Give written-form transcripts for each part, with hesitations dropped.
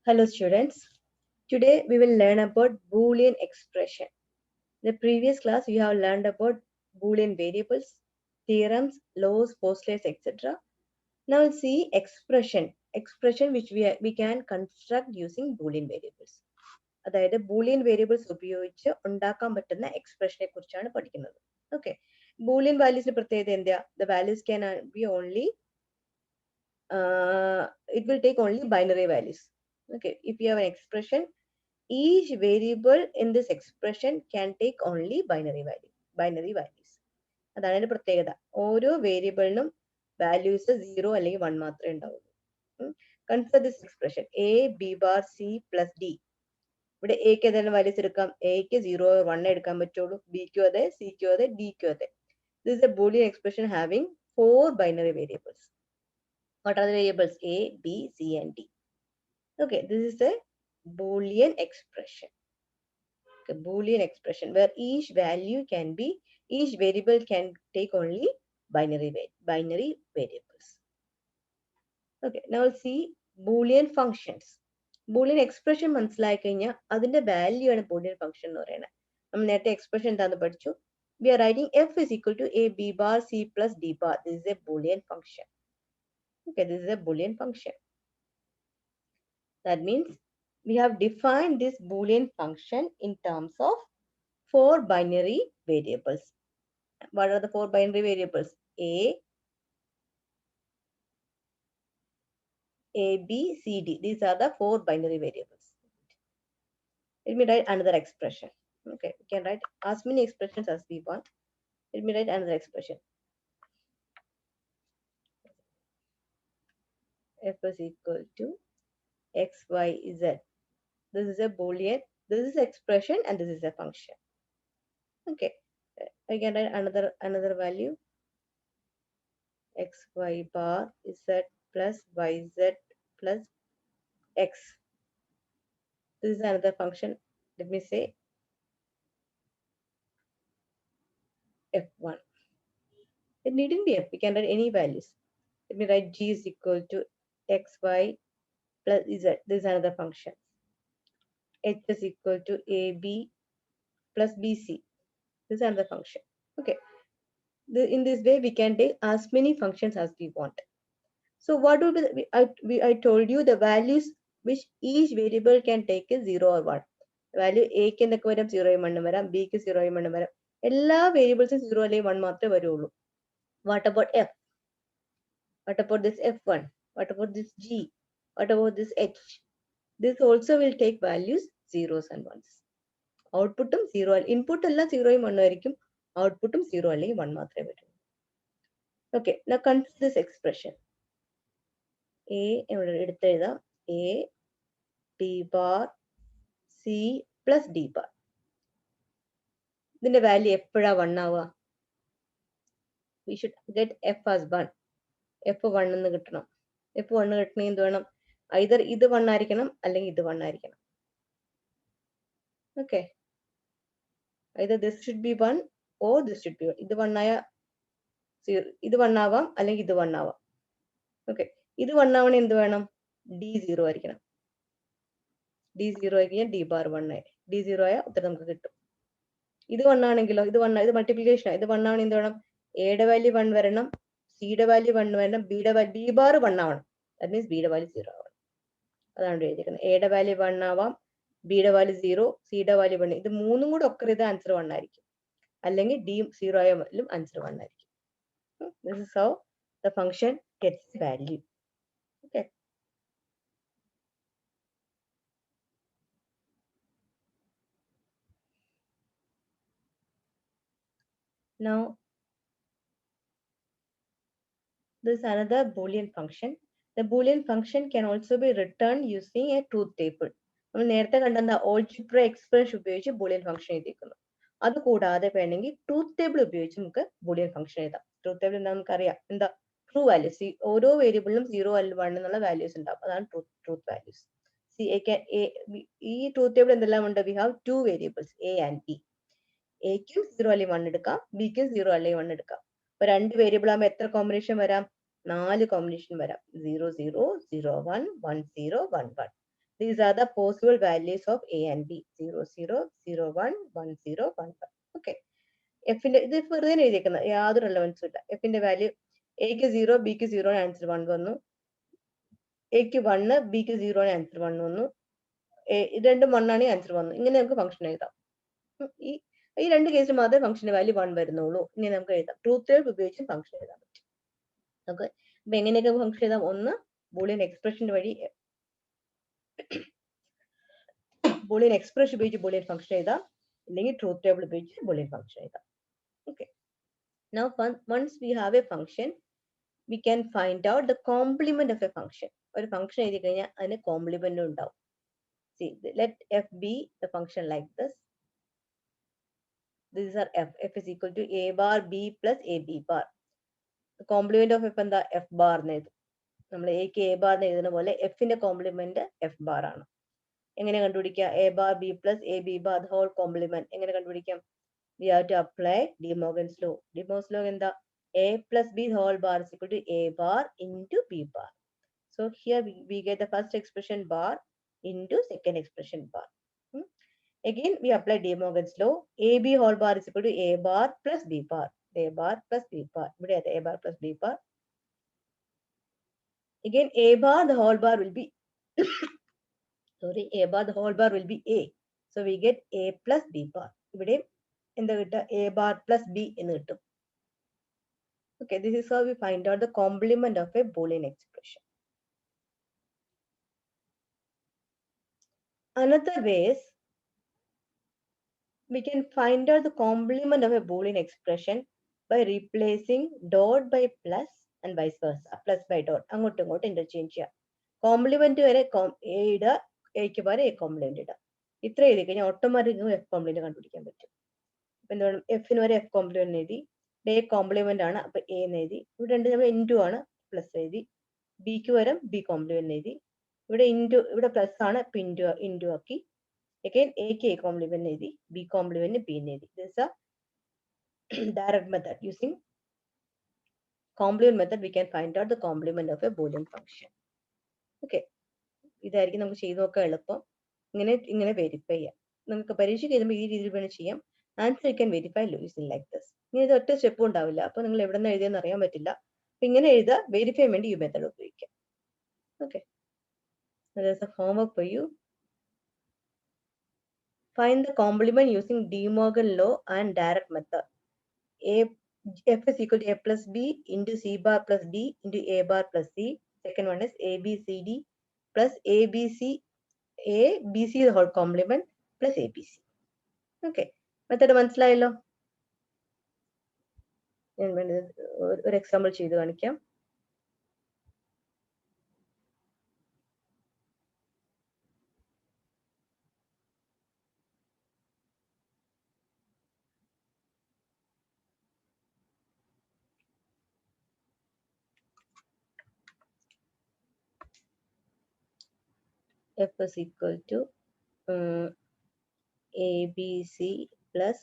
Hello students. Today we will learn about Boolean expression. In the previous class we have learned about Boolean variables, theorems, laws, postulates, etc. Now we'll see expression which we can construct using Boolean variables. അതായത് Boolean variables ഉപയോഗിച്ച് ഉണ്ടാക്കാൻ പറ്റുന്ന എക്സ്പ്രഷനെ കുറിച്ചാണ് പഠിക്കുന്നത്. Okay. Boolean values പ്രത്യേകത എന്താ? The values can be only it will take only binary values. Okay, if you have an expression, each variable in this expression can take only binary values. അതാണ് അതിന്റെ പ്രത്യേകത. ഓരോ വേരിയബിളിനും വാല്യൂസ് 0 അല്ലെങ്കിൽ 1 മാത്രമേ ഉണ്ടാവുള്ളൂ. Consider this expression a b bar c plus d. ഇവിടെ എക്ക് ഏതെങ്കിലും വാല്യൂസ് എടുക്കാം. എക്ക് 0 1 എടുക്കാൻ പറ്റുള്ളൂ. ബിക്കും അതെ, സിക്കും അതെ, ഡിക്കും അതെ. This is a Boolean expression having 4 binary variables. What are the variables? A, B, C, and D. Okay, this is a Boolean expression. Okay, Boolean expression where each variable can take only binary variables. Okay, now we'll see Boolean functions. Boolean expression മനസ്സിലായി കഴിഞ്ഞാൽ അതിന്റെ value ആണ് Boolean function എന്ന് പറയുന്നത്. നമ്മൾ നേരത്തെ expression എന്താണെന്ന് പഠിച്ചു. We are writing f is equal to a b bar c plus d bar. This is a Boolean function. Okay, this is a Boolean function. That means we have defined this Boolean function in terms of 4 binary variables. What are the 4 binary variables? A, B, C, D. These are the 4 binary variables. Let me write another expression. Okay, we can write as many expressions as we want. Let me write another expression. F is equal to x, y, z. This is a Boolean. This is expression and this is a function. Okay, I can write another value. X, y bar, z plus yz plus x. This is another function. Let me say f1. It needn't be f. We can write any values. Let me write g is equal to xy plus z. This is another function. H is equal to ab plus bc. This is another function. Okay. In this way, we can take as many functions as we want. So what would be I told you the values which each variable can take is 0 or 1. Value a എന്നൊക്കെ വരാം 0 1 വരാം, b ക്ക് 0 1 വരാം. എല്ലാ വേരിയബിൾസും 0 അല്ലെങ്കിൽ 1 മാത്രമേ വരുള്ളൂ. What about f? What about this f1? What about this g? What about this h? This also will take values 0s and 1s. Outputum 0, input എല്ലാം 0 1 ആയിരിക്കും, outputum 0 അല്ലെങ്കിൽ 1 മാത്രമേ വരൂ. Okay, now consider this expression. A ഇവിടെ എടുത്തെഴുതാം. A b bar c plus d bar. ഇതിന്റെ value എപ്പോഴാ 1 ആവുക? We should get f as 1. f1 എന്ന് കിട്ടണം. f1 കിട്ടണമെങ്കിൽ എന്ത് വേണം? either ഇത് 1 ആയിരിക്കണം അല്ലെങ്കിൽ ഇത് 1 ആയിരിക്കണം. Okay. Either this should be 1 or this should be 1. ഇത് 1 ആയ ഇത് 1 ആവാം അല്ലെങ്കിൽ ഇത് 1 ആവാം. Okay. ഇത് 1 ആവണേ എന്ത് വേണം? d0 ആയിരിക്കണം. d0 ആയിരിക്കും d bar 1 ആയി. d0 ആയ ഉത്തരം നമുക്ക് കിട്ടും. ഇത് 1 ആണെങ്കിലോ ഇത് മൾട്ടിപ്ലിക്കേഷൻ ഇത് 1 ആവണേ എന്ത് വേണം? എയുടെ വാല്യൂ 1 വരണം, സിയുടെ വാല്യൂ 1 വരണം, ബി ബാർ 1 ആവണം. ദാറ്റ് മീൻസ് ബിയുടെ വാല്യൂ 0 ആവണം. അതാണ് എഴുതിയിരിക്കുന്നത്. എയുടെ വാല്യൂ 1 ആവാം, ബിയുടെ വാല്യൂ 0, സിയുടെ വാല്യൂ 1. ഇത് മൂന്നും കൂടെ ഒക്കെ ഇത് ആൻസർ 1 ആയിരിക്കും. അല്ലെങ്കിൽ ഡി 0 ആയാലും ആൻസർ 1 ആയിരിക്കും. This is how the function gets value. Okay. Now, this is another Boolean function. The Boolean function can also be returned using a truth table. നമ്മൾ നേരത്തെ കണ്ടെന്ന algebra expression ഉപയോഗിച്ച് Boolean function എഴുതിയിരിക്കുന്നു. അത് കൂടാതെ വേണമെങ്കിൽ truth table ഉപയോഗിച്ച് നമുക്ക് Boolean function എഴുതാം. ട്രൂത്ത് ടേബിൾ എന്താ നമുക്കറിയാം. എന്താ? True values. ഓരോ വേരിയബിളിലും 0 അല്ലെങ്കിൽ 1 എന്നുള്ള വാല്യൂസ് ഉണ്ടാവും. അതാണ് ട്രൂത്ത് വാല്യൂസ്. ഈ ട്രൂത്ത് ടേബിൾ എന്തെല്ലാം ഉണ്ട്? We have 2 variables a and b. എക്കും 0 അല്ലെങ്കിൽ 1 എടുക്കാം, ബിക്കും 0 അല്ലെങ്കിൽ 1 എടുക്കാം. അപ്പൊ 2 വേരിയബിൾ ആകുമ്പോൾ എത്ര കോമ്പിനേഷൻ വരാം? 4 കോമ്പിനേഷൻ വരാം. 0 0 0 1 1 0 1 1. These are the possible values of A and B. 0, 0, 0, 1, 1, 0, 1, 1. Okay. എഫിന്റെ ഇത് വെറുതെ എഴുതിയേക്കുന്നത് യാതൊരു റെലവൻസും ഇല്ല. എഫിന്റെ വാല്യൂ എക്ക് 0, ബിക്ക് 0 ആൻസർ 1 വന്നു. എക്ക് 1, ബിക്ക് 0 ആൻസർ 1 വന്നു. രണ്ടും 1 ആണ് ആൻസർ വന്നു. ഇങ്ങനെ നമുക്ക് ഫംഗ്ഷൻ എഴുതാം. ഈ രണ്ട് കേസിൽ മാത്രമേ ഫംഗ്ഷന്റെ വാല്യൂ 1 വരുന്നുള്ളൂ. ഇങ്ങനെ നമുക്ക് എഴുതാം. ട്രൂത്ത് ടേബിൾ ഉപയോഗിച്ച് ഫംഗ്ഷൻ എഴുതാൻ പറ്റും. ഓക്കെ. അപ്പൊ എങ്ങനെയൊക്കെ ഫംഗ്ഷൻ എഴുതാം? ഒന്ന് ബൂളിയൻ എക്സ്പ്രഷൻ വഴി ബൂളിയൻ എക്സ്പ്രഷൻ ഉപയോഗിച്ച് ബൂളിയൻ ഫംഗ്ഷൻ എഴുതാം, അല്ലെങ്കിൽ ട്രൂത്ത് ടേബിൾ ഉപയോഗിച്ച് ബൂളിയൻ ഫംഗ്ഷൻ എഴുതാം. Okay. Now once we have a function, we can find out the complement of a function. ഒരു ഫംഗ്ഷൻ എഴുതി കഴിഞ്ഞാൽ അതിന് കോംപ്ലിമെന്റ് ഉണ്ടാവും. See, let f be the function like this. These are f. F is equal to a bar b plus ab bar. The complement of f എന്താ? f bar എന്ന് എഴുതും. നമ്മൾ എക്ക് a bar എന്ന് എഴുതുന്ന പോലെ എഫിന്റെ കോംപ്ലിമെന്റ് f bar ആണ്. എങ്ങനെ കണ്ടുപിടിക്കുക? a bar b plus ab bar the whole complement എങ്ങനെ കണ്ടുപിടിക്കാം? We have to apply De Morgan's law. De Morgan's law എന്താ? a plus b whole bar is equal to a bar into b bar. So here we get the first expression bar into second expression bar. Again we apply De Morgan's law. ab whole bar is equal to a bar plus b bar. a bar plus b bar. ഇവിടെ a bar plus b bar. Again a bar the whole bar will be sorry, a bar the whole bar will be a. So we get a plus b bar. ഇവിടെ എന്താ കിട്ടുക? a bar plus b എന്ന് കിട്ടും. Okay, this is how we find out the complement of a Boolean expression. Another way is we can find out the complement of a Boolean expression by replacing dot by plus and vice versa. Plus by dot. അങ്ങോട്ടും ഇങ്ങോട്ടും interchange ചെയ്യാം. Complement വരെ A ഇടുക, എക്ക് പകരം A complement ഇടുക. ഇത്ര എഴുതി കഴിഞ്ഞാൽ ഓട്ടോമാറ്റിക് എഫ് കോംപ്ലിമെന്റ് കണ്ടുപിടിക്കാൻ പറ്റും. എന്താണ്? എഫിന് വരെ എഫ് കോംപ്ലിമെന്റ് എഴുതി, എ കോംപ്ലിമെന്റ് ആണ്, അപ്പൊ എ എന്ന് എഴുതി. ഇവിടെ രണ്ട് നമ്മൾ ഇൻറ്റു ആണ്, പ്ലസ് എഴുതി. ബിക്ക് പകരം ബി കോംപ്ലിമെന്റ് എഴുതി. ഇവിടെ ഇൻറ്റു, ഇവിടെ പ്ലസ് ആണ്, അപ്പൊ ഇൻറ്റു ആക്കി. Again എക്ക് എ കോംപ്ലിമെന്റ് എഴുതി, ബി കോംപ്ലിമെന്റ് ബി എന്ന് എഴുതി. This is a direct method. Using complement method we can find out the complement of a Boolean function. Okay, ഇതായിരിക്കും നമുക്ക് ചെയ്ത് നോക്കാൻ എളുപ്പം. ഇങ്ങനെ വെരിഫൈ ചെയ്യാം. നമുക്ക് പരീക്ഷയ്ക്ക് എഴുതുമ്പോൾ ഈ രീതിയിൽ വേണം ചെയ്യാം. Answer you can verify using like this. ഇനി ഇത് ഒറ്റ സ്റ്റെപ്പും ഉണ്ടാവില്ല, അപ്പൊ നിങ്ങൾ എവിടെ നിന്ന് എഴുതിയെന്ന് അറിയാൻ പറ്റില്ല. അപ്പൊ ഇങ്ങനെ എഴുതുക, വെരിഫൈ ചെയ്യാൻ വേണ്ടി ഈ മെത്തേഡ് ഉപയോഗിക്കാം. Okay, there's a homework for you. Find the complement using De Morgan law and direct method. F is equal to a plus b into c bar plus d into a bar plus c. Second one is a b c d plus a b c the whole complement plus a b c. Okay, method മനസ്സിലായല്ലോ? ഞാൻ ഒരു example ചെയ്ത് കാണിക്കാം. F is equal to ABC plus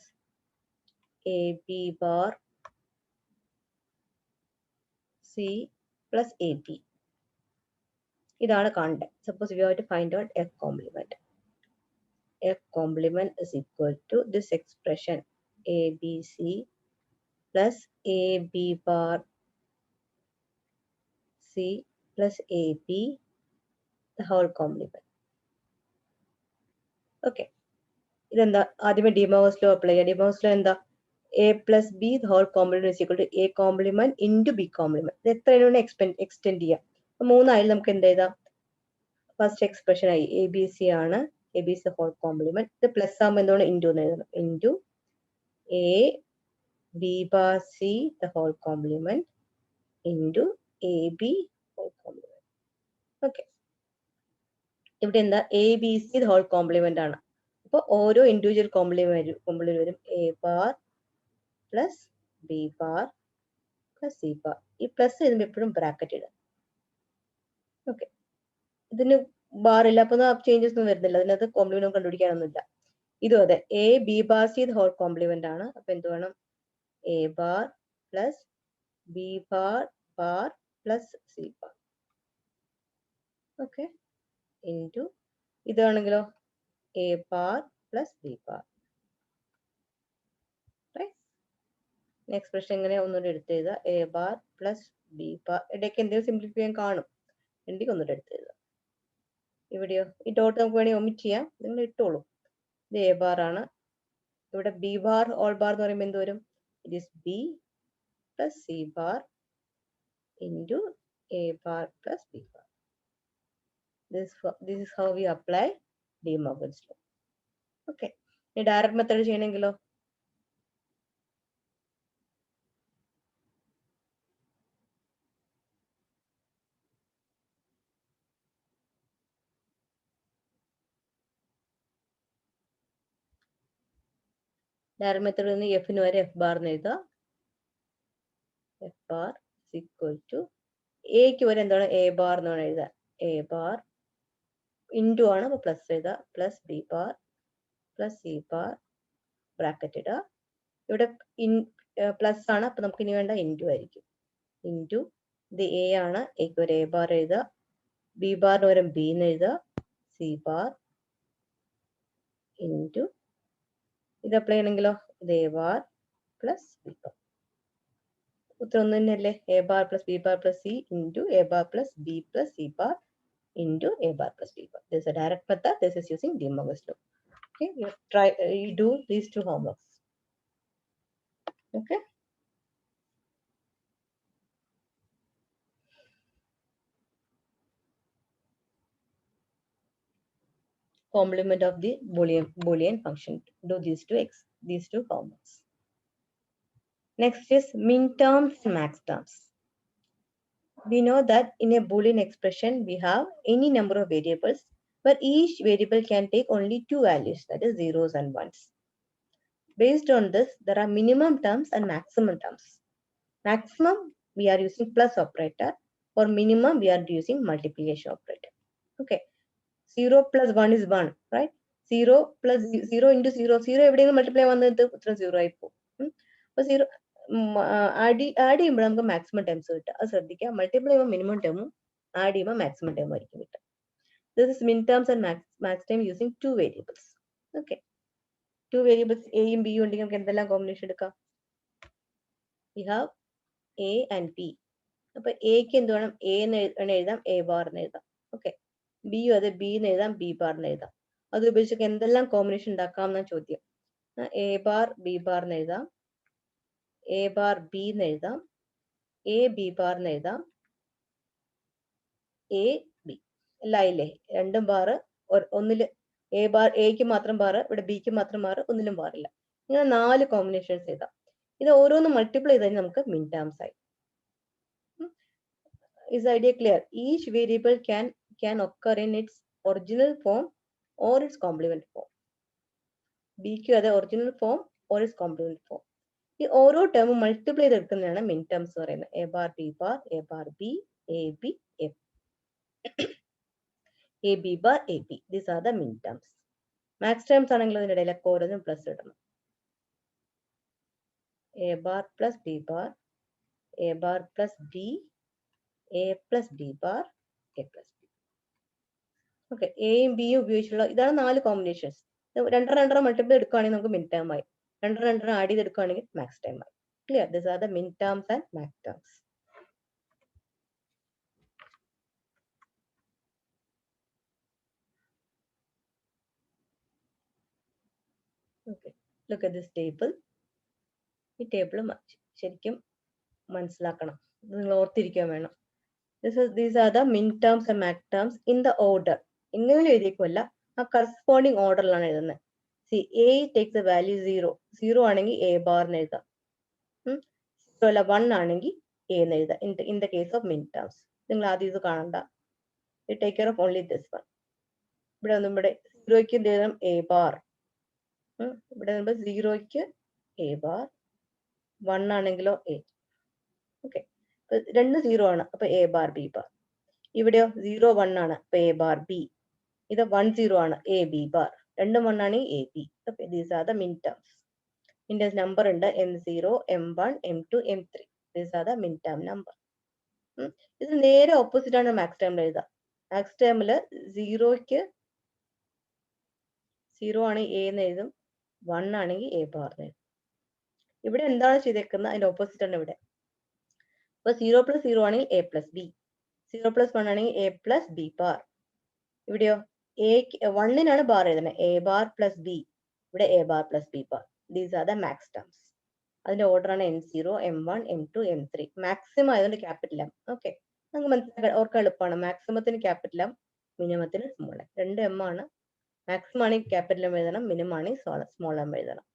AB bar C plus AB. ഇതാണ് കാണേണ്ടത്. Suppose we have to find out F complement. F complement is equal to this expression ABC plus AB bar C plus AB the whole complement. Okay, ഇതെന്താ? ആദ്യമേ De Morgan's law apply ചെയ്യാം. De Morgan's law എന്താ? A plus B the whole complement is equal to A complement into B complement. ഇത് എത്രയാണ് extend ചെയ്യാം? മൂന്നായാലും നമുക്ക് എന്ത് എഴുതാം? ഫസ്റ്റ് എക്സ്പ്രഷൻ ആയി എ ബി സി ആണ്, A B C whole complement. ഇത് പ്ലസ് ആകുമ്പോൾ എന്താണ്? ഇൻറ്റു എന്ന് എഴുതണം. Into A B bar C the whole complement into A B whole complement. Okay, ഇവിടെ എന്താ? A B C the whole complement ആണ്. അപ്പൊ ഓരോ ഇൻഡിവിജ്വൽ കോംപ്ലിമെന്റ് വരും. A bar plus B bar plus C bar. ഈ plus എഴുതുമ്പോൾ എപ്പോഴും bracket ഇടുക. ഓക്കെ, ഇതിന് ബാർ ഇല്ല, അപ്പൊ ചേഞ്ചസ് ഒന്നും വരുന്നില്ല. അതിനകത്ത് കോംപ്ലിമെന്റ് കണ്ടുപിടിക്കാനൊന്നുമില്ല. ഇതും അതെ, A B bar C whole complement ആണ്. അപ്പൊ എന്ത് വേണം? A bar plus B bar bar plus C bar. Okay, into ഇതാണെങ്കിലോ a bar plus b bar. Right? Expression എങ്ങനെ ഒന്നുകൂടെ എടുത്ത് എഴുതുക. a bar plus b bar. ഇടയ്ക്ക് എന്തെങ്കിലും സിംപ്ലിഫൈ ചെയ്യാൻ കാണും. രണ്ടിക്ക് ഒന്നുകൂടെ എടുത്ത് എഴുതുക. ഇവിടെയോ ഈ ഡോട്ട് നമുക്ക് വേണമെങ്കിൽ ഒമിറ്റ് ചെയ്യാം. നിങ്ങൾ ഇട്ടോളൂ. ഇത് a bar ആണ്. ഇവിടെ b bar ഓൾ ബാർ എന്ന് പറയുമ്പോൾ എന്ത് വരും? It is b plus c bar into a bar plus b bar. This is how we apply De Morgan's law. Okay. ഈ ഡയറക്റ്റ് മെത്തേഡ് ചെയ്യണമെങ്കിലോ ഡയറക്റ്റ് മെത്തേഡ് നിന്ന് എഫിന് വരെ എഫ് ബാർ എന്ന് എഴുതുക. എഫ് ബാർ ഈക്വൽ ടു എക്ക് വരെ എന്താണ് A bar എന്ന് വേണം എഴുതുക. എ ബാർ ഇൻറ്റു ആണ്, അപ്പോൾ പ്ലസ് എഴുതുക. Plus B bar plus C bar bracket ഇടുക. ഇവിടെ പ്ലസ് ആണ്, അപ്പൊ നമുക്ക് ഇനി വേണ്ട ഇൻറ്റു ആയിരിക്കും. ഇൻറ്റു ഇത് എ ആണ്, എക്ക് വരെ എ ബാർ എഴുതുക. ബി ബാറിന് വരെ ബി എന്ന് എഴുതുക. സി ബാർ ഇൻറ്റു ഇത് അപ്ലൈ ചെയ്യണമെങ്കിലോ ഇത് A bar plus B bar. ഉത്തരം ഒന്ന് തന്നെയല്ലേ? A bar plus B bar plus C into A bar plus B plus C bar into a bar plus b bar. This is a direct method. This is using De Morgan's law. Okay, you do these two homeworks. Okay. Complement of the Boolean function. Do these two homeworks. Next is min terms, max terms. We know that in a Boolean expression we have any number of variables, but each variable can take only two values, that is zeros and ones. Based on this, there are minimum terms and maximum terms. Maximum we are using plus operator. For minimum we are using multiplication operator. Okay. 0 plus 1 is 1, right? 0 plus 0 into 0. 0 എവിടെയെങ്കിലും multiply വന്നത് ഉത്തരം 0 ആയി പോകും. അപ്പൊ 0 add ചെയ്യുമ്പോൾ നമുക്ക് maximum times കിട്ടുക. അത് ശ്രദ്ധിക്കുക. മൾട്ടിപ്ലൈ ചെയ്യുമ്പോൾ മിനിമം ടേമും ആഡ് ചെയ്യുമ്പോൾ മാക്സിമം ടേം ആയിരിക്കും കിട്ടുക. This is min terms and max term using two variables. Okay. Two variables എയും ബിയും ഉണ്ടെങ്കിൽ നമുക്ക് എന്തെല്ലാം കോമ്പിനേഷൻ എടുക്കാം? We have a and b. അപ്പൊ എക്ക് എന്ത് വേണം? എ എന്ന് എഴുതാം, എ ബാർ എന്ന് എഴുതാം. ഓക്കെ. ബിയും അതെ, ബി എന്ന് എഴുതാം, ബി ബാർ എന്ന് എഴുതാം. അത് ഉപയോഗിച്ചൊക്കെ എന്തെല്ലാം കോമ്പിനേഷൻ ഉണ്ടാക്കാം എന്ന ചോദ്യം. എ ബാർ ബി ബാർ എന്ന് എഴുതാം, എ ബാർ ബി എന്ന് എഴുതാം, എ ബി ബാർ എന്ന് എഴുതാം, എ ബി. എല്ലാം ആയില്ലേ? രണ്ടും ബാറ് ഒന്നില് എ ബാർ എക്ക് മാത്രം ബാറ്, ഇവിടെ ബിക്ക് മാത്രം ബാറ്, ഒന്നിലും ബാറില്ല. ഇങ്ങനെ 4 കോമ്പിനേഷൻസ് എഴുതാം. ഇത് ഓരോന്ന് മൾട്ടിപ്ലൈ ചെയ്താൽ നമുക്ക് മിൻ ടേംസ് ആയി. Is the idea clear? Each variable can occur in its original form or its complement form. B ക്ക് അത് original form or its complement form. ഈ ഓരോ ടേമും മൾട്ടിപ്ലൈ ചെയ്തെടുക്കുന്നതാണ് മിൻ ടേംസ് എന്ന് പറയുന്നത്. A bar B bar, A bar B, A B, A B bar, A B. These are the min terms. Max terms ആണെങ്കിൽ അതിന്റെ ഇടയിലൊക്കെ ഓരോന്നും പ്ലസ് ഇടണം. A bar plus B bar, A bar plus B, A plus B bar, A plus B. Okay. എയും ബിയും ഉപയോഗിച്ചുള്ള ഇതാണ് 4 combinations. രണ്ടര മൾട്ടിപ്ലൈ എടുക്കുകയാണെങ്കിൽ നമുക്ക് മിൻ ടേം ആയി. രണ്ടര ആഡ് ചെയ്തെടുക്കുകയാണെങ്കിൽ മാക്സ് ടേം ആയി. Clear? This are the min terms and max terms. Okay. Look at this table. ഈ ടേബിൾ ശരിക്കും മനസ്സിലാക്കണം. നിങ്ങൾ ഓർത്തിരിക്കാൻ വേണം. These are the min terms and max terms in the order. എങ്ങനെയും എഴുതിയേക്കുമല്ല, ആ കറസ്പോണ്ടിങ് ഓർഡറിലാണ് എഴുതുന്നത്. C A takes the value 0. 0 ആണെങ്കിൽ എ ബാർ എന്ന് എഴുതാം. 0 അല്ല 1 ആണെങ്കിൽ എ എന്ന് എഴുതാം. In the case of min terms. നിങ്ങൾ ആദ്യം ഇത് കാണണ്ട. Take care of only this one. ഇവിടെ ഒന്നും ഇവിടെ 0ക്ക് എന്ത് എഴുതാം? A bar. ഇവിടെ 0ക്ക് എ ബാർ, 1 ആണെങ്കിലോ എ. ഓക്കെ. രണ്ട് 0 ആണ്, അപ്പൊ എ ബാർ ബി ബാർ. ഇവിടെയോ 0 1 ആണ്, അപ്പൊ എ ബാർ ബി. ഇത് 1 0 ആണ്, എ ബി ബാർ. രണ്ടും 1 ആണ്, A B. Okay. These are the min terms. മിൻ ടേംസ് നമ്പർ ഉണ്ട് M0, M1, M2, M3. These are the മിൻ ടേം നമ്പർ. ഇത് നേരെ ഓപ്പോസിറ്റ് ആണ് മാക്സ് ടേമിൽ എഴുതുക. മാക്സ് ടേമില് 0ക്ക് 0 ആണെങ്കിൽ എ എന്ന് എഴുതും, 1 ആണെങ്കിൽ എ ബാർ എന്ന് എഴുതും. ഇവിടെ എന്താണ് ചെയ്തേക്കുന്നത്? അതിന്റെ ഓപ്പോസിറ്റ് ആണ് ഇവിടെ. അപ്പൊ 0 + 0 ആണെങ്കിൽ എ പ്ലസ് ബി, 0 + 1 ആണെങ്കിൽ എ പ്ലസ് ബി ബാർ. ഇവിടെയോ എ 1നാണ് ബാർ എഴുതുന്നത്, എ ബാർ പ്ലസ് ബി, ഇവിടെ A bar plus B bar. These are the max terms. അതിന്റെ ഓർഡർ ആണ് M0, M1, M2, M3. Maximum ആയതുകൊണ്ട് ക്യാപിറ്റൽ എം. ഓക്കെ, നമുക്ക് മനസ്സിലാക്കാൻ ഓർക്കാൻ എളുപ്പമാണ്. മാക്സിമത്തിന് ക്യാപിറ്റൽ എം, മിനിമത്തിന് സ്മോൾ എം. 2 എം ആണ്. മാക്സിമം ആണെങ്കിൽ ക്യാപിറ്റൽ എം എഴുതണം, മിനിമം ആണെങ്കിൽ സ്മോൾ എം എഴുതണം.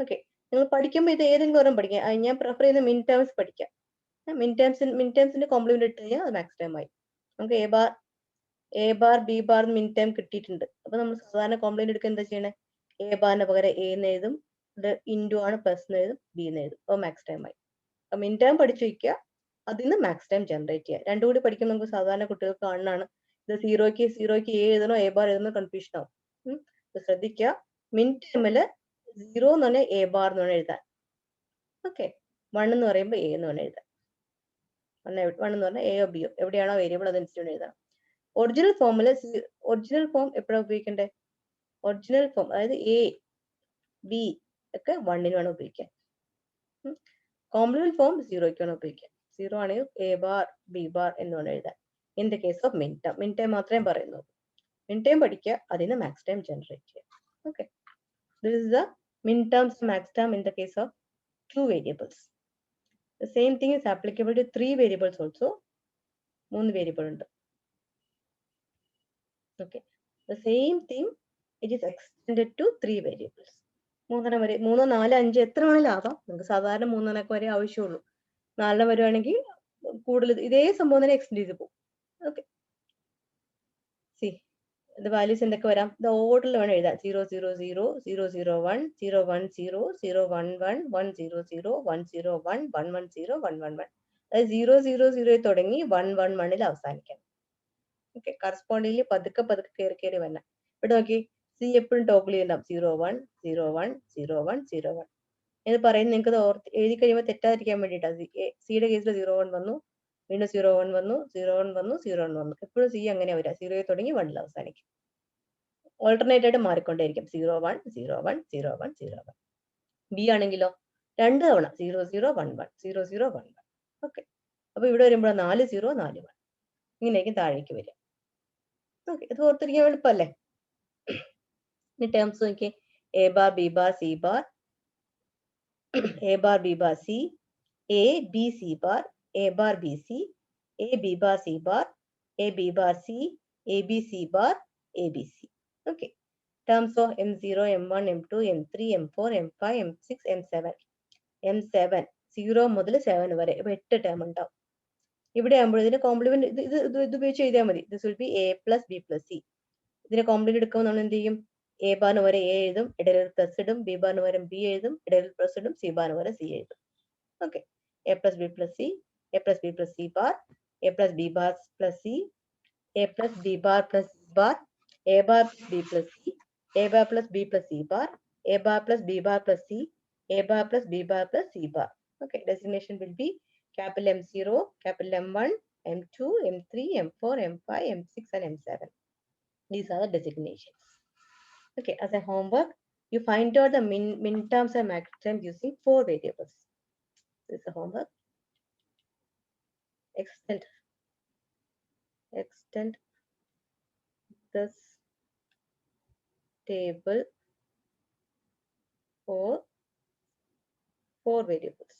ഓക്കെ, നിങ്ങൾ പഠിക്കുമ്പോൾ ഇത് ഏതെങ്കിലും ഓരം പഠിക്കാം. ഞാൻ പ്രിഫർ ചെയ്യുന്ന മിൻ ടേംസ് പഠിക്കാം. മിൻ ടേംസിന്റെ കോംപ്ലിമെന്റ് ഇട്ട് കഴിഞ്ഞാൽ അത് മാക്സ് ടേം ആയി. നമുക്ക് എ ബാർ ബി ബാർ മിൻ ടേം കിട്ടിയിട്ടുണ്ട്. അപ്പൊ നമ്മൾ സാധാരണ കോംപ്ലിമെന്റ് എടുക്കുക എന്താ ചെയ്യണേ? എ ബാറിന് പകരം എ എന്ന് എഴുതും, ഇത് ഇൻറ്റു ആണ്, പ്ലസ് എന്ന് എഴുതും, ബി എന്ന് എഴുതും. അപ്പോൾ മാക്സ് ടൈം ആയി. അപ്പൊ മിൻ ടൈം പഠിച്ചു വയ്ക്കുക, അതിൽ നിന്ന് മാക്സ് ടൈം ജനറേറ്റ് ചെയ്യുക. രണ്ടും കൂടി പഠിക്കുമ്പോൾ നമുക്ക് സാധാരണ കുട്ടികൾക്ക് കാണുന്നതാണ്. ഇത് സീറോയ്ക്ക് എ എഴുതണോ എ ബാർ എഴുതണോ കൺഫ്യൂഷൻ ആവും. ശ്രദ്ധിക്കുക, മിൻ ടൈമില് 0 എന്ന് പറഞ്ഞാൽ എ ബാർ എന്ന് പറഞ്ഞാൽ എഴുതാൻ. ഓക്കെ, 1 എന്ന് പറയുമ്പോൾ എ എന്ന് പറഞ്ഞാൽ എഴുതാൻ. 1 എന്ന് പറഞ്ഞാൽ എയോ ബിയോ എവിടെയാണോ വേരിയബിൾ അതനുസരിച്ച് എഴുതാം. ഒറിജിനൽ ഫോം എപ്പോഴാണ് ഉപയോഗിക്കേണ്ടത്? ഒറിജിനൽ ഫോം അതായത് എ ബി ഒക്കെ 1 വേണം ഉപയോഗിക്കാൻ. കോംപ്ലിമെന്റ് ഫോം 0 ഉപയോഗിക്കാം. 0 ആണെങ്കിൽ എ ബാർ ബി ബാർ എന്ന് വേണം എഴുതാൻ. In the case of min time മാത്രമേ പറയുന്നു. മിൻ ടൈം പഠിക്കുക, അതിന് മാക്സ് ടൈം ജനറേറ്റ് ചെയ്യുക. Okay, this is the min terms max term in the case of 2 variables. The same thing is applicable to 3 variables also. 3 variable ഉണ്ട്. Okay, the same thing it is extended to 3 variables. 3 വരെ 3, 4, 5 എത്ര വേണമെങ്കിലും ആവാം. നമുക്ക് സാധാരണ 3 വരെ ആവശ്യമുള്ളൂ. 4 വരുവാണെങ്കിൽ കൂടുതൽ ഇതേ സംഭവം തന്നെ എക്സ്റ്റെൻഡ് ചെയ്ത് പോകും. ഓക്കെ, സി the values എന്തൊക്കെ വരാം? ഇത് ഓർഡറിൽ വേണം എഴുതാൻ. 0, 0, 0, 0, 0, 1, 0, 1, 0, 0, 1, 1, 1, 0, 0, 1, 0, 1, 1, 1, 0, 1, 1, 1. അതായത് 0, 0, 0 തുടങ്ങി 1, 1, 1 അവസാനിക്കണം. ഓക്കെ, കറസ്പോണ്ടിംഗ്ലി പതുക്കെ കയറി വരണം. ഇവിടെ നോക്കി, സി എപ്പോഴും ടോഗിൾ ചെയ്യണം. 0, 1, 0, 1, 0, 1, 0, 1 എന്ന് പറയുന്നത് നിങ്ങൾക്ക് എഴുതി കഴിയുമ്പോൾ തെറ്റാതിരിക്കാൻ വേണ്ടിയിട്ടാണ്. സിയുടെ കേസിൽ 0, 1 വന്നു, വീണ്ടും 0, 1 വന്നു, 0, 1 വന്നു, 0, 1 വന്നു. എപ്പോഴും സി അങ്ങനെ വരിക, 0 തുടങ്ങി 1 അവസാനിക്കും. ഓൾട്ടർനേറ്റ് ആയിട്ട് മാറിക്കൊണ്ടേയിരിക്കും. 0, 1, 0, 1, 0, 1, 0, 1. ബി ആണെങ്കിലോ 2 തവണ 0, 0, 1, 1, 0, 0, 1, 1. ഓക്കെ, അപ്പൊ ഇവിടെ വരുമ്പോൾ 4, 0, 4, 1 ഇങ്ങനെയൊക്കെ താഴേക്ക് വരിക. ഓക്കെ, ഇത് ഓർത്തിരിക്കാൻ എളുപ്പമല്ലേ? ഇനി ടേംസ് നോക്കി, A bar B bar C bar, A bar B bar C, A B C bar, A bar B C, A B bar C bar, A B bar C, A B C bar, A B C. Okay, terms of M0, M1, M2, M3, M4, M5, M6, M7. M7 0 മുതൽ 7 വരെ 8 term ഉണ്ടാവും. ഇവിടെ ആകുമ്പോൾ ഇതിന്റെ complement ഇത് ഉപയോഗിച്ച് എഴുതിയാൽ മതി. This will be A plus B plus C. ഇതിന്റെ കോംപ്ലിമെന്റ് എടുക്കുമ്പോൾ നമ്മൾ എന്ത് ചെയ്യും? എ ബാറിന് വരെ എ എഴുതും, ഇടയിൽ ഒരു പ്ലസ് ഇടും, ബി ബാറിന് വരെ ബി എഴുതും, ഇടയിൽ പ്ലസ് ഇടും, സി ബാറിന് വരെ സി എഴുതും. Okay, A plus B plus C, A plus B plus C bar, A plus B bar plus C, A plus B bar plus C bar, A bar B plus C, A bar plus B plus C bar, A bar plus B bar plus C, A bar plus B bar plus C bar. Okay, designation will be capital M0, capital M1, M2, M3, M4, M5, M6, and M7. These are the designations. Okay, as a homework, you find out the min terms and max terms using 4 variables. This is a homework. Extend this table for 4 variables.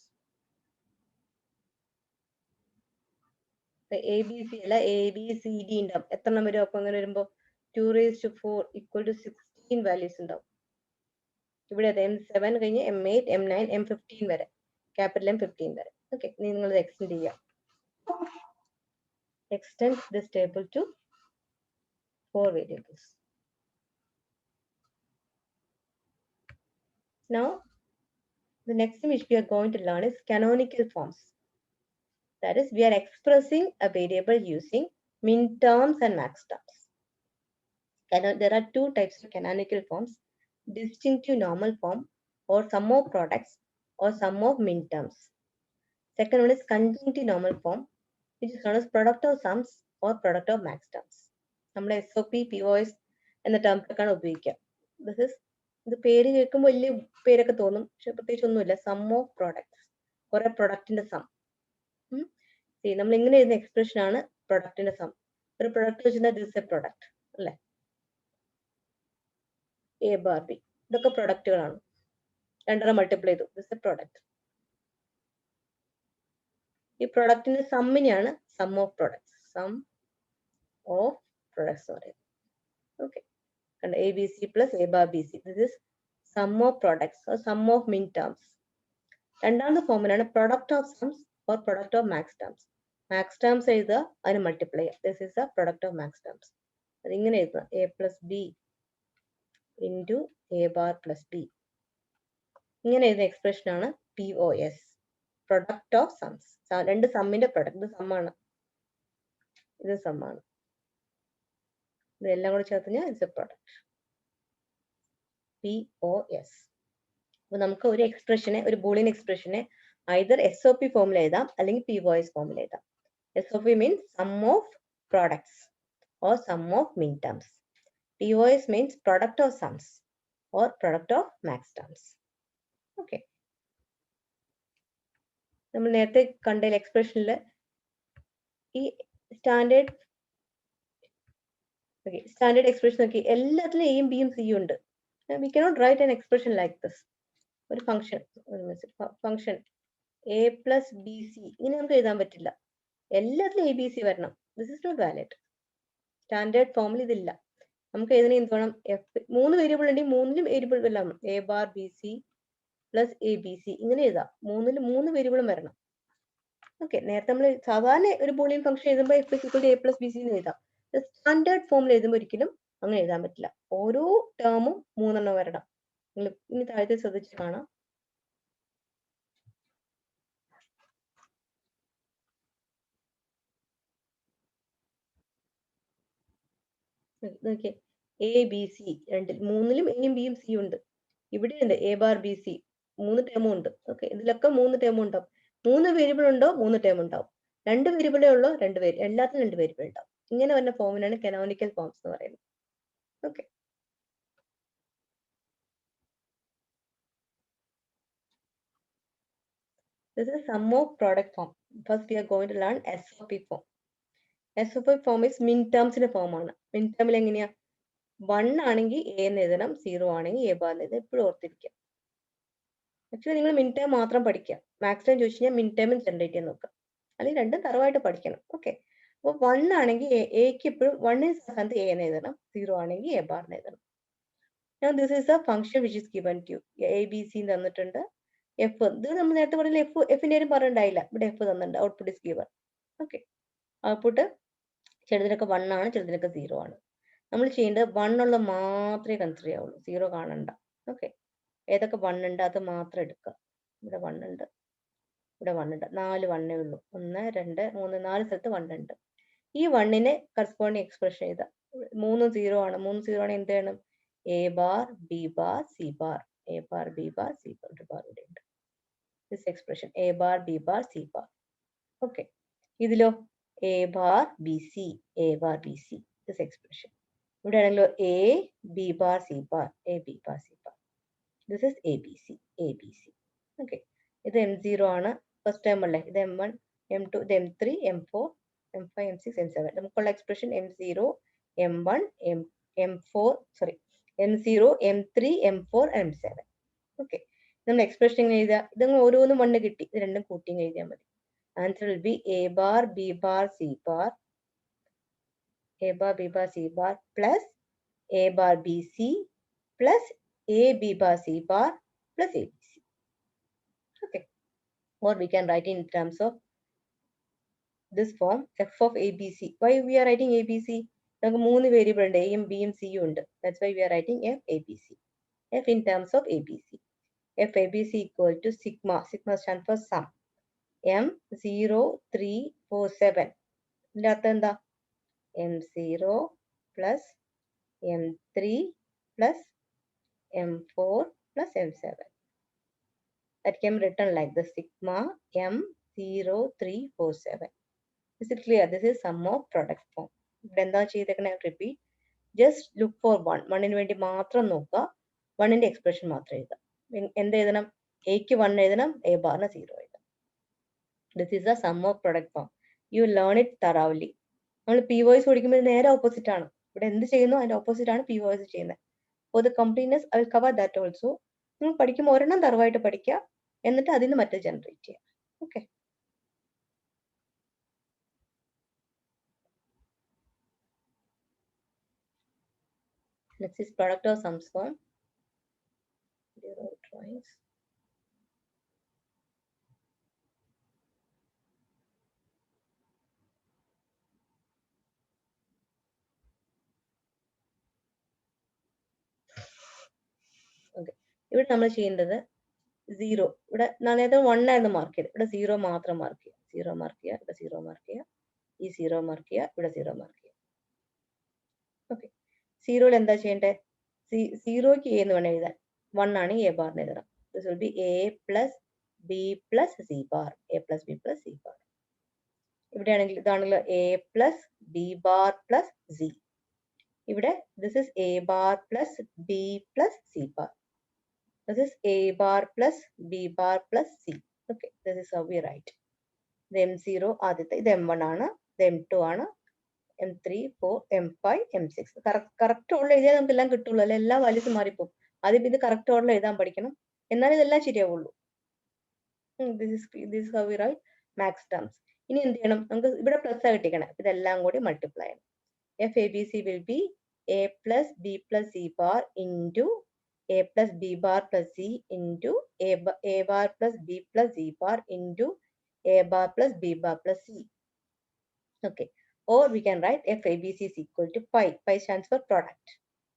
A, B, C അല്ല, A, B, C, D ഉണ്ടാവും. എത്ര എണ്ണം വരും? അപ്പൊ അങ്ങനെ വരുമ്പോ 2 raised to 4 equal to 16 values ഉണ്ടാവും. ഇവിടെ M7 കഴിഞ്ഞ് M8, M9, M15 വരെ, ക്യാപിറ്റൽ M15 വരെ. ഓക്കെ, ഇനി നിങ്ങൾ എക്സ്റ്റെൻഡ് ചെയ്യാം. Extend this table to 4 variables. Now, the next thing which we are going to learn is canonical forms. That is, we are expressing a variable using min terms and max terms. There are 2 types of canonical forms: distinctive normal form, or sum of products, or sum of min terms. Second one is conjunctive normal form, which is known as product of sums or product of max terms. നമ്മൾ SOP, POS എന്ന ടേംസൊക്കെയാണ് ഉപയോഗിക്കുക. This is ഇത് പേര് കേൾക്കുമ്പോൾ വലിയ പേരൊക്കെ തോന്നും, പക്ഷെ പ്രത്യേകിച്ച് ഒന്നുമില്ല. സം ഓഫ് പ്രോഡക്ട്സ്, കുറെ പ്രൊഡക്റ്റിന്റെ സം. നമ്മൾ ഇങ്ങനെ എഴുതുന്ന എക്സ്പ്രഷൻ ആണ് പ്രൊഡക്റ്റിന്റെ സം. ഒരു പ്രൊഡക്റ്റ് വെച്ചാൽ ദിസ് എ പ്രൊഡക്റ്റ് അല്ലെ, എ ബാർ ബി, ഇതൊക്കെ പ്രൊഡക്റ്റുകളാണ്. രണ്ടെണ്ണം മൾട്ടിപ്ലൈ ചെയ്തു, ദിസ് എ പ്രൊഡക്റ്റ്. ഈ പ്രൊഡക്റ്റിന്റെ സമ്മിനെയാണ് sum of products, sum of products എന്ന് പറയുന്നത്. Okay, A B C plus A bar B C, this is sum of products or sum of min terms. രണ്ടാമത്തെ ഫോമിലാണ് product of sums or product of max terms. Max terms എഴുതുക, അതിന് multiply ചെയ്യുക. This is the product of max terms. അതിങ്ങനെ എഴുതുക, A plus B into A bar plus B. ഇങ്ങനെ എഴുതുന്ന expression ആണ് POS, പ്രൊഡക്റ്റ് ഓഫ് സംസ്. രണ്ട് സമ്മിന്റെ പ്രൊഡക്റ്റ്, ഇത് സമ്മാണ്, ഇത് സമ്മാണ്, ഇതെല്ലാം കൂടെ ചേർത്ത് കഴിഞ്ഞാൽ ഇറ്റ്സ് എ പ്രൊഡക്റ്റ്, POS. അപ്പൊ നമുക്ക് ഒരു എക്സ്പ്രഷനെ, ഒരു ബൂളിയൻ എക്സ്പ്രഷനെ ഐദർ SOP ഫോമിൽ എഴുതാം അല്ലെങ്കിൽ POS ഫോമിൽ എഴുതാം. SOP means sum of products or sum of min terms. POS means product of sums or product of max terms. Okay. നമ്മൾ നേരത്തെ കണ്ട എക്സ്പ്രഷനിൽ ഈ സ്റ്റാൻഡേർഡ് എക്സ്പ്രഷൻ നോക്കി, എല്ലാത്തിലും എയും ബിയും സിയും ഉണ്ട്. We cannot write an expression like this. ഒരു function A plus B C ഇങ്ങനെ നമുക്ക് എഴുതാൻ പറ്റില്ല. എല്ലാത്തിലും ABC വരണം. This is not valid. Standard ഫോമിൽ ഇതില്ല. നമുക്ക് എഴുതണേ എന്ത് വേണം, മൂന്ന് വേരിയബിൾ ഉണ്ടെങ്കിൽ മൂന്നിലും വേരിയബിൾ എല്ലാം A bar B C plus A B C ഇങ്ങനെ എഴുതാം. മൂന്നിലും മൂന്ന് വേരിയബിളും വരണം. ഓക്കെ, നേരത്തെ നമ്മൾ സാധാരണ ഒരു ബൂളിയൻ ഫംഗ്ഷൻ എഴുതുമ്പോൾ F is equal to A plus B C എന്ന് എഴുതാം. സ്റ്റാൻഡേർഡ് ഫോമിൽ എഴുതുമ്പോൾ ഒരിക്കലും അങ്ങനെ എഴുതാൻ പറ്റില്ല. ഓരോ ടേമും മൂന്നെണ്ണം വരണം. നിങ്ങൾ ഇനി താഴത്തെ ശ്രദ്ധിച്ച് കാണാം. നോക്കിയേ, എ ബി സി മൂന്നിലും എയും ബിയും സിയും ഉണ്ട്. ഇവിടെ ഉണ്ട് എ ബാർ ബി സി, മൂന്ന് ടേമും ഉണ്ട്. ഓക്കെ, ഇതിലൊക്കെ മൂന്ന് ടേമും ഉണ്ടാവും. മൂന്ന് വേരിയബിൾ ഉണ്ടോ മൂന്ന് ടേം ഉണ്ടാവും. രണ്ട് വേരിയബിളേ ഉള്ളോ എല്ലാത്തിനും രണ്ട് വേരിയബിൾ ഉണ്ടാവും. ഇങ്ങനെ വരുന്ന ഫോമിനാണ് കനോണിക്കൽ ഫോംസ് എന്ന് പറയുന്നത്. Okay, this is sum of product form. First we are going to learn SOP form. SOP form is min terms form ആണ്. min term എങ്ങനെയാ, 1 ആണെങ്കിൽ എ എന്ന് എഴുതണം, 0 ആണെങ്കിൽ എ ബാർ എന്ന് എഴുതണം. എപ്പോഴും ഓർത്തിരിക്കുക. ആക്ച്വലി നിങ്ങൾ മിൻ ടേം മാത്രം പഠിക്കുക. മാക്സ് ടൈം ചോദിച്ചു കഴിഞ്ഞാൽ മിൻ ടേമും ജനറേറ്റ് ചെയ്യാൻ നോക്കുക. അല്ലെങ്കിൽ രണ്ടും തറവായിട്ട് പഠിക്കണം. ഓക്കെ, അപ്പോൾ 1 ആണെങ്കിൽ എക്ക് എപ്പോഴും 1 സ്ഥാനത്ത് എ എന്ന് എഴുതണം, 0 ആണെങ്കിൽ എ ബാർ എന്ന് എഴുതണം. Now this is a function which is given to you. A B C തന്നിട്ടുണ്ട്. എഫ്, ഇത് നമ്മൾ നേരത്തെ പറഞ്ഞ എഫിന്റെ കാര്യം പറഞ്ഞിട്ടുണ്ടായില്ല. ഇവിടെ എഫ് തന്നിട്ടുണ്ട്, output is given. Okay, output ചിലതിനൊക്കെ 1 ആണ്, ചിലതിനൊക്കെ 0 ആണ്. നമ്മൾ ചെയ്യേണ്ടത് 1 ഉള്ള മാത്രമേ കൺസിഡർ ചെയ്യാവുള്ളൂ, 0 കാണണ്ട. ഓക്കെ, ഏതൊക്കെ 1 ഉണ്ട് അത് മാത്രം എടുക്കുക. ഇവിടെ 1 ഉണ്ട്, ഇവിടെ 1 ഉണ്ട്, 4 1 ഉള്ളൂ. 1 2 3 4 സ്ഥലത്ത് 1 ഉണ്ട്. ഈ 1നെ കറസ്പോണ്ടിങ് എക്സ്പ്രഷൻ എഴുതാം. 3 0 ആണ്, 3 0 ആണ്, എന്ത് ചെയ്യണം, A bar B bar C bar, A bar B bar C bar, ഒരു ബാർ ഇവിടെ ഉണ്ട്. This expression A bar B bar C bar. Okay, ഇതിലോ A bar B C, A bar B C, this expression. ഇവിടെ ആണെങ്കിലോ A B bar C bar, A B bar C bar, this is A B C, A B C. Okay, ഇത് M0 ആണ്, first time അല്ലേ. ഇത് M1 M2 ഇത് M3 M4 M5 M6 M7. നമുക്കുള്ള expression M0 M1 M4 sorry M0 M3 M4 M7. Okay, നമ്മൾ expression എങ്ങനെ എഴുതുക, ഇതങ്ങ് ഓരോന്നും 1 കിട്ടി, ഇത് രണ്ടും കൂട്ടി എഴുതിയാൽ മതി. Answer will be A bar B bar C bar, A bar B bar C bar plus A bar B C plus A B bar C bar plus ABC. Okay, or we can write in terms of this form f of ABC. Why we are writing ABC? നമുക്ക് മൂന്ന് variable ഉണ്ട്, എയും ബിയും സിയും ഉണ്ട്. That's why we are writing f ABC. F in terms of ABC. F ABC equal to sigma. Sigma stands for sum. M0347. ഇതിന്റെ അർത്ഥം എന്താ, M0 plus M3 plus M4 plus M7. That can be written like the sigma M0347. Is it clear? This is sum of product form. Then the repeat. Just look for one. വണ്ണിന് വേണ്ടി മാത്രം നോക്കുക, വണ്ണിന്റെ expression മാത്രം എഴുതാം. എന്ത് എഴുതണം? എക്ക് 1 എഴുതണം, എ ബാറിന് 0 എഴുതണം. This is the sum of product form. You learn it thoroughly. നമ്മൾ പി വോയിസ് പഠിക്കുമ്പോൾ നേരെ ഓപ്പോസിറ്റ് ആണ്. ഇവിടെ എന്ത് ചെയ്യുന്നു അതിന്റെ ഓപ്പോസിറ്റ് ആണ് പി വോയിസ് ചെയ്യുന്നത്. For the completeness I will cover that also. നിങ്ങൾ പഠിക്കുമ്പോൾ ഒരെണ്ണം തറവായിട്ട് പഠിക്കുക, എന്നിട്ട് അതിന് മറ്റേ ജനറേറ്റ് ചെയ്യാം. Okay. Next is product of sums form. Drawings. Okay. ഇവിടെ നമ്മൾ ചെയ്യേണ്ടത് 0. ഇവിടെ നേരത്തെ 1 ആയിരുന്നു മാർക്ക് ചെയ്ത്, ഇവിടെ 0 മാത്രം മാർക്ക് ചെയ്യുക. 0 മാർക്ക് ചെയ്യുക, ഇവിടെ 0 മാർക്ക് ചെയ്യുക, ഈ 0 മാർക്ക് ചെയ്യുക, ഇവിടെ 0 മാർക്ക് ചെയ്യുക. ഓക്കെ. 0യിൽ എന്താ ചെയ്യേണ്ടത്? 0ക്ക് എ എന്ന് വേണം എഴുതാൻ. 1 ആണ് എ ബാറിന് എഴുതണം. This will be A plus B plus C bar. A plus B plus C bar. ഇവിടെയാണെങ്കിൽ ഇതാണല്ലോ A plus B bar plus C. ഇവിടെ this is A bar plus B plus C bar. This is a bar plus b bar plus c. Okay, this is how we write. ഇത് m0 ആദ്യത്തെ, ഇത് m1 ആണ്, ഇത് m2 ആണ്, m3, 4, m5, m6. Correct order എഴുതിയാൽ നമുക്ക് എല്ലാം കിട്ടുള്ളൂ, അല്ലെ എല്ലാ വാല്യൂസും മാറിപ്പോകും. ആദ്യം ഇത് കറക്റ്റ് ഓർഡർ എഴുതാൻ പഠിക്കണം, എന്നാലും ഇതെല്ലാം ശരിയാവുള്ളൂ. This is how we write max terms. ഇനി എന്ത് ചെയ്യണം? നമുക്ക് ഇവിടെ പ്ലസ് കിട്ടിക്കണം, ഇതെല്ലാം കൂടി മൾട്ടിപ്ലൈ ചെയ്യണം. FABC will be a plus b plus c bar into a plus b bar plus c into a bar plus b plus c bar into a bar plus b bar plus c. Okay. Or we can write FABC is equal to pi. Pi stands for product.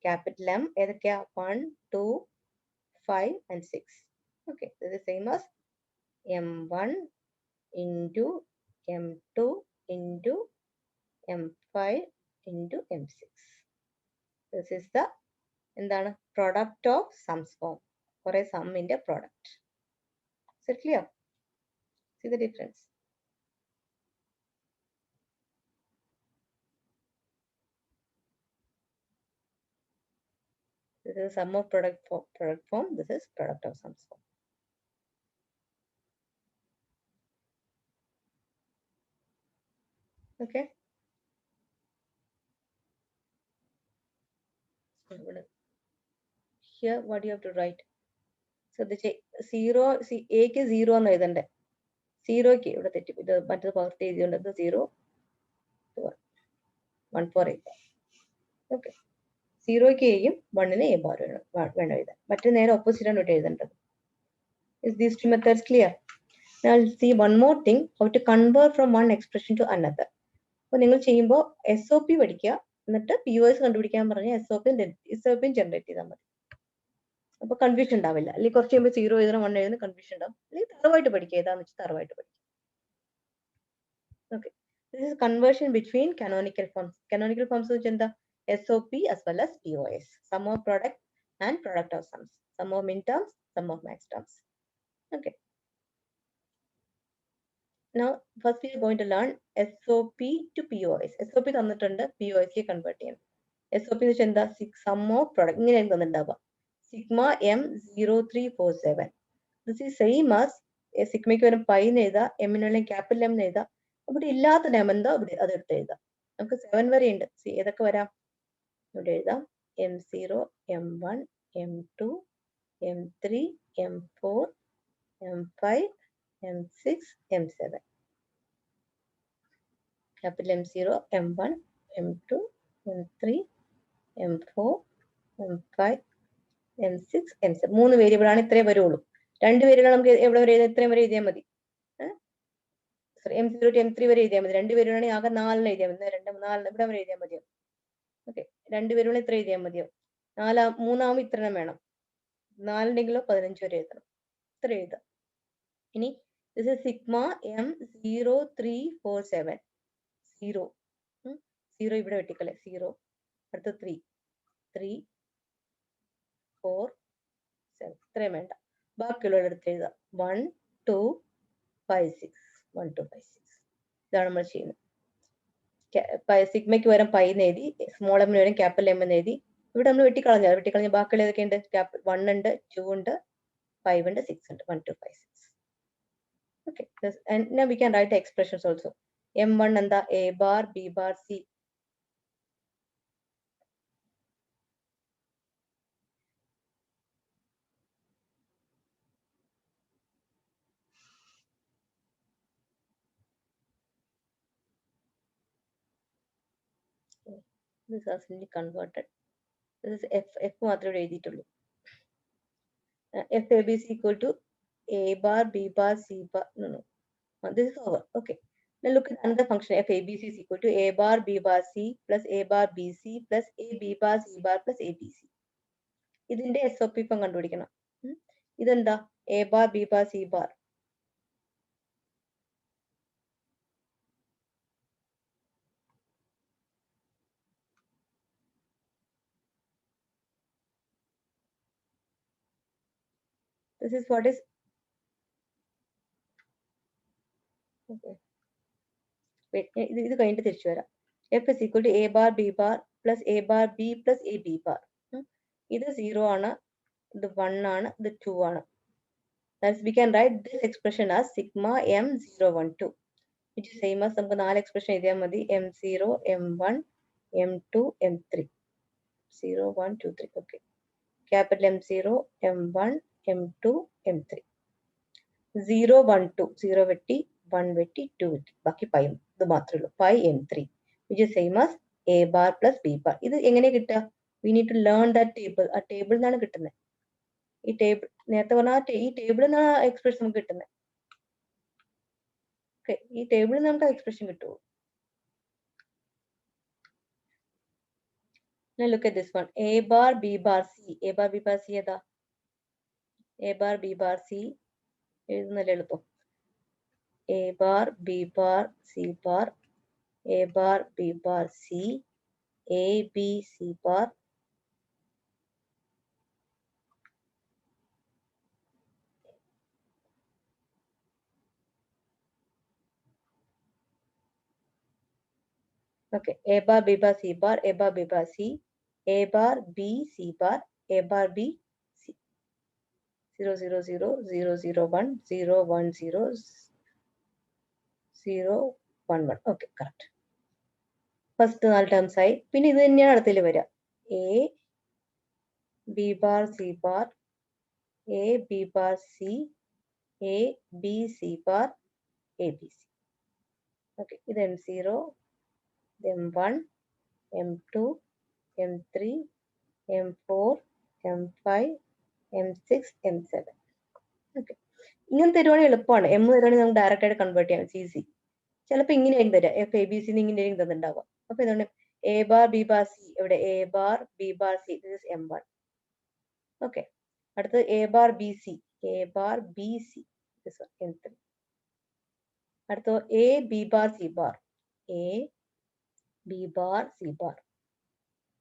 Capital M, 1, 2, 5 and 6. Okay. This is same as M1 into M2 into M5 into M6. This is the എന്താണ്? Product of sums form. കുറെ സമ്മിന്റെ product. Is it clear? See the difference. This is sum of product form. This is product of sums form. Okay. Here what you have to write? So the 0, see a ക്ക് 0 എന്ന് എഴുതണ്ടേ. 0ക്ക് ഇവിടെ തെറ്റി, ഇത് മറ്റൊരു പകർത്തി എഴുതിയുണ്ട്. 0, 1, 4, 8. Okay. 0ക്ക് എയും 1ന് A bar വേണം എഴുതാൻ. മറ്റു നേരെ ഓപ്പോസിറ്റ് ആണ് ഇവിടെ എഴുതേണ്ടത്. Is these two methods clear? Now I'll see one more thing, how to convert from one expression to another. അപ്പോൾ നിങ്ങൾ ചെയ്യുമ്പോൾ SOP പഠിക്കുക, എന്നിട്ട് POS കണ്ടുപിടിക്കാൻ പറഞ്ഞാൽ SOP ജനറേറ്റ് ചെയ്താൽ മതി. അപ്പൊ കൺഫ്യൂഷൻ ഉണ്ടാവില്ല. അല്ലെങ്കിൽ കുറച്ച് കഴിയുമ്പോൾ 0 എഴുതണം 1 എഴുതണം കൺഫ്യൂഷൻ ഉണ്ടാവും. അല്ലെങ്കിൽ തറവായിട്ട് പഠിക്കുക, ഏതാന്ന് വെച്ചാൽ തറവായിട്ട് പഠിക്കുക. Okay. This is conversion between canonical forms. Canonical forms വെച്ചാൽ എന്താ? SOP as well as POS. Sum of product and product of sums. Sum of min terms, sum of max terms. Okay. Now first we are going to learn SOP to POS. SOP തന്നിട്ടുണ്ട്, POS ക്ക് convert ചെയ്യണം. SOP എന്ന് വെച്ചാൽ എന്താ? Sum of product. ഇങ്ങനെയാണ് തന്നിട്ടുണ്ടാവുക. Sigma M0347. This is same as സിഗ്മയ്ക്ക് വരും pi എന്ന് എഴുതാം, എമ്മിനുള്ള ക്യാപിറ്റൽ എം എന്ന് എഴുതാം. ഇവിടെ ഇല്ലാത്ത നെം എന്തോ ഇവിടെ അതെടുത്ത് എഴുതാം. നമുക്ക് 7 വരെ ഉണ്ട്. ഏതൊക്കെ വരാം? ഇവിടെ എഴുതാം M0, M1, M2, M3, M4, M5, M6, M7. Capital M0, M1, M2, M3, M4, M5, M6, M7. 3 variable ആണ്, ഇത്രേ വരുള്ളൂ. 2 വേരിയബിൾ നമുക്ക് എവിടെ വരെ എഴുതാം? ഇത്രയും വരെ എഴുതിയാൽ മതി. M0 to M3 വരെ എഴുതിയാൽ മതി. 2 വേരിയബിളാണെങ്കിൽ ആകെ 4 എഴുതിയാൽ മതി. 2, 4 ഇവിടെ വരെ എഴുതിയാൽ മതിയോ? ഓക്കെ. 2 വേരിയബിൾ ഇത്ര എഴുതിയാൽ മതിയോ? 3 ആവുമ്പോൾ ഇത്ര വേണം. 4 ഉണ്ടെങ്കിലോ 15 വരെ എഴുതണം. ഇത്ര എഴുതാം. ഇനി this is sigma M0347. 0 ഇവിടെ വെട്ടിക്കളെ. 0 അടുത്ത 3, 4, 7 ഇത്രയും വേണ്ട. ബാക്കിയുള്ള എടുത്ത് എഴുതാം. 1, 2, 5, 6. 1, 2, 5, 6. ഇതാണ് നമ്മൾ ചെയ്യുന്നത്. സിഗ്മയ്ക്ക് പകരം പൈ എന്ന് എഴുതി, സ്മോൾ എമ്മിന് പകരം ക്യാപിറ്റൽ എം എന്ന് എഴുതി. ഇവിടെ നമ്മൾ വെട്ടിക്കളഞ്ഞ ബാക്കിയുള്ള ഏതൊക്കെയുണ്ട്? 1 ഉണ്ട്, 2 ഉണ്ട്, 5 ഉണ്ട്, 6 ഉണ്ട്. 1 2 5 6. Okay, and now we can write the expressions also. M1 എന്താ? A bar, B bar, C. This has been converted. This is F മാത്രമേ ഇവിടെ എഴുതിയിട്ടുള്ളൂ. FABC equal to A bar, B bar, C bar. No. This is over. Okay. Now look at another function. FABC is equal to A bar, B bar, C plus A bar, BC plus A, B bar, C bar plus ABC. ഇതിന്റെ SOP ഇപ്പം കണ്ടുപിടിക്കണം. ഇതെന്താ? A bar, B bar, C bar. This is what is. Okay. Wait, ഇത് കഴിഞ്ഞിട്ട് തിരിച്ചു വരാം. F is equal to A bar, B bar plus A bar, B plus A, B bar. ഇത് 0 ആണ്, ഇത് 1 ആണ്, ഇത് 2 ആണ്. Thus we can write this expression as sigma M012, which is same as നമുക്ക് 4 expression എഴുതിയാൽ മതി. M0, M1, M2, M3. 0, 1, 2, 3. Okay. Capital M0, M1, M2, M3. 0, 1, 2. 0 വെട്ടി, 1 വെട്ടി, 2 വെട്ടി. ബാക്കി പൈ ഇത് മാത്രമേ ഉള്ളൂ. Pi M3, which is same as A bar plus B bar. ഇത് എങ്ങനെ കിട്ടുക? We need to learn that table. ആ ടേബിളിൽ നിന്നാണ് കിട്ടുന്നത്. ഈ ടേബിൾ നേരത്തെ പറഞ്ഞ ഈ ടേബിളിൽ നിന്നാണ് എക്സ്പ്രഷൻ നമുക്ക് കിട്ടുന്നത്. ഓക്കെ, ഈ ടേബിളിൽ നമുക്ക് എക്സ്പ്രഷൻ കിട്ടുമോ? Now look at this one. A bar, B bar, C. A bar, B bar, C ഏതാ? A bar, B bar, C എഴുതുന്നല്ലേ എളുപ്പം. A bar, B bar, C bar. A bar, B bar, C. A, B, C bar. Okay, A bar, B bar, C bar. A bar, B bar, C. A bar, B, C bar. A bar, B, C. 0, 0, 0, 0, 0, 1, 0, 1, 0, 0, 1, 1. Okay, correct. First 4 terms ആയി. പിന്നെ ഇത് തന്നെയാണ് അടുത്തതിൽ വരിക. A, B bar, C bar. A, B bar, C. A, B, C bar. A, B, C. Okay, ഇത് M0, M1, M2, M3, M4, M5, M6, M7. Okay, ഇങ്ങനെ തരുവാണെങ്കിൽ എളുപ്പമാണ്. M തരുവാണെങ്കിൽ നമുക്ക് ഡയറക്റ്റ് ആയിട്ട് കൺവേർട്ട് ചെയ്യാം. ഈസി. ചിലപ്പോൾ ഇങ്ങനെയായിരിക്കും തരാം. FABC ഇങ്ങനെയായിരിക്കും തന്നിട്ടുണ്ടാവുക. അപ്പൊ എന്താണ് A bar, B bar, C. ഇവിടെ A bar, B bar, C. This is M1. Okay, അടുത്തത് A bar, B, C. A bar, B, C. This one, M3. അടുത്തത് A, B bar, C bar. A, B bar, C bar.